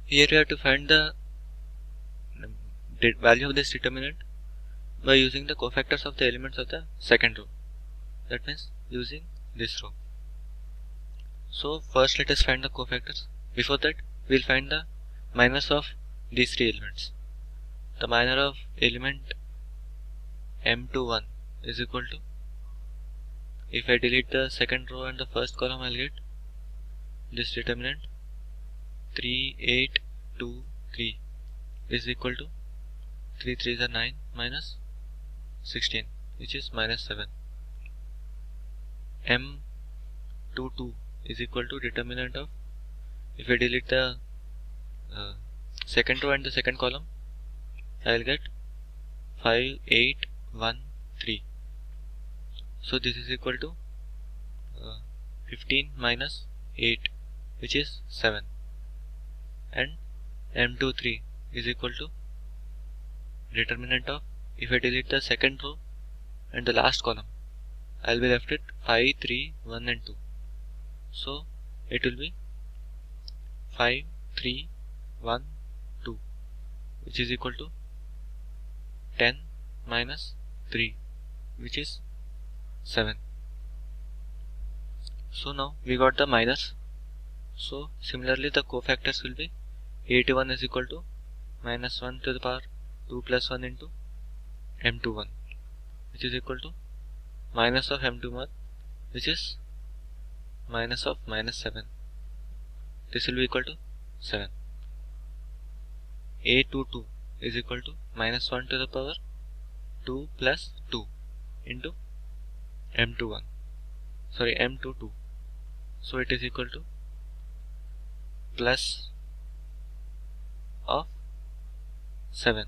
Here we have to find the value of this determinant by using the cofactors of the elements of the second row. That means using this row. So first let us find the cofactors. Before that we will find the minus of these three elements. The minor of element m21 is equal to, if I delete the second row and the first column, I will get this determinant 3, 8, 2, 3 is equal to 3 3s are 9 minus 16, which is minus 7. M22 is equal to determinant of, if I delete the second row and the second column, I will get 5, 8, 1, 3. So this is equal to 15 minus 8, which is 7. And M23 is equal to determinant of, if I delete the second row and the last column, I will be left with 5, 3, 1 and 2. So it will be 5, 3, 1, 2, which is equal to 10 minus 3, which is 7. So now we got the minus. So similarly the cofactors will be 81 is equal to minus 1 to the power 2 plus 1 into m21, which is equal to minus of m21, which is minus of minus 7. This will be equal to 7. A22 is equal to minus 1 to the power 2 plus 2 into m22. So it is equal to plus of 7.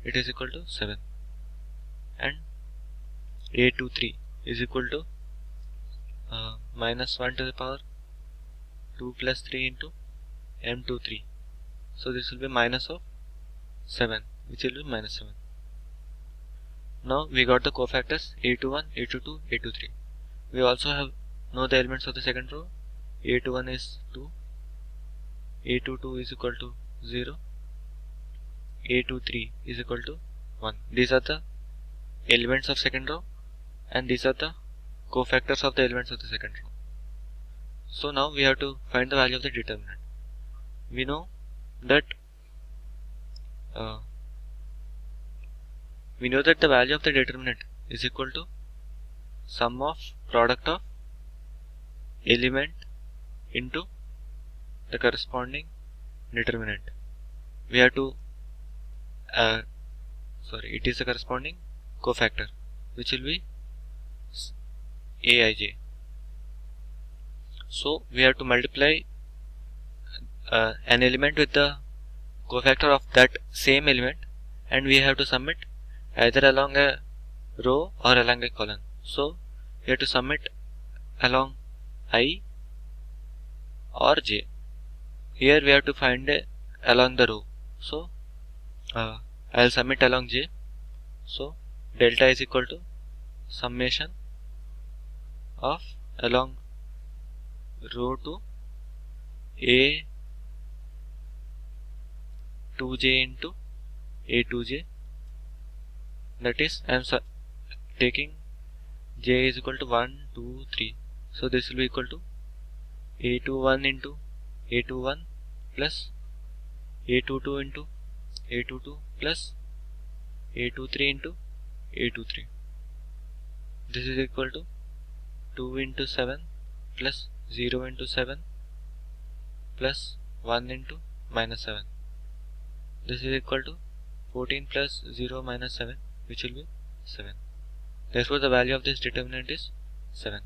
It is equal to 7. And A23 is equal to minus 1 to the power 2 plus 3 into m23. So this will be minus of 7, which will be minus 7. Now we got the cofactors A21, A22, A23. We also know the elements of the second row. A21 is 2, A22 is equal to 0, A23 is equal to 1. These are the elements of second row, and these are the cofactors of the elements of the second row. So now we have to find the value of the determinant. We know that the value of the determinant is equal to sum of product of element into the corresponding determinant. We have to it is the corresponding cofactor, which will be Aij. So we have to multiply an element with the cofactor of that same element, and we have to sum it either along a row or along a column. So we have to sum it along I or j. Here we have to find along the row. So I will sum it along j. So delta is equal to summation of along row to A2j into A2j. That is, I am taking j is equal to 1, 2, 3. So this will be equal to A21 into A21 plus A22 into A22 plus A23 into A23. This is equal to 2 into 7 plus 0 into 7 plus 1 into minus 7. This is equal to 14 plus 0 minus 7, which will be 7. Therefore the value of this determinant is 7.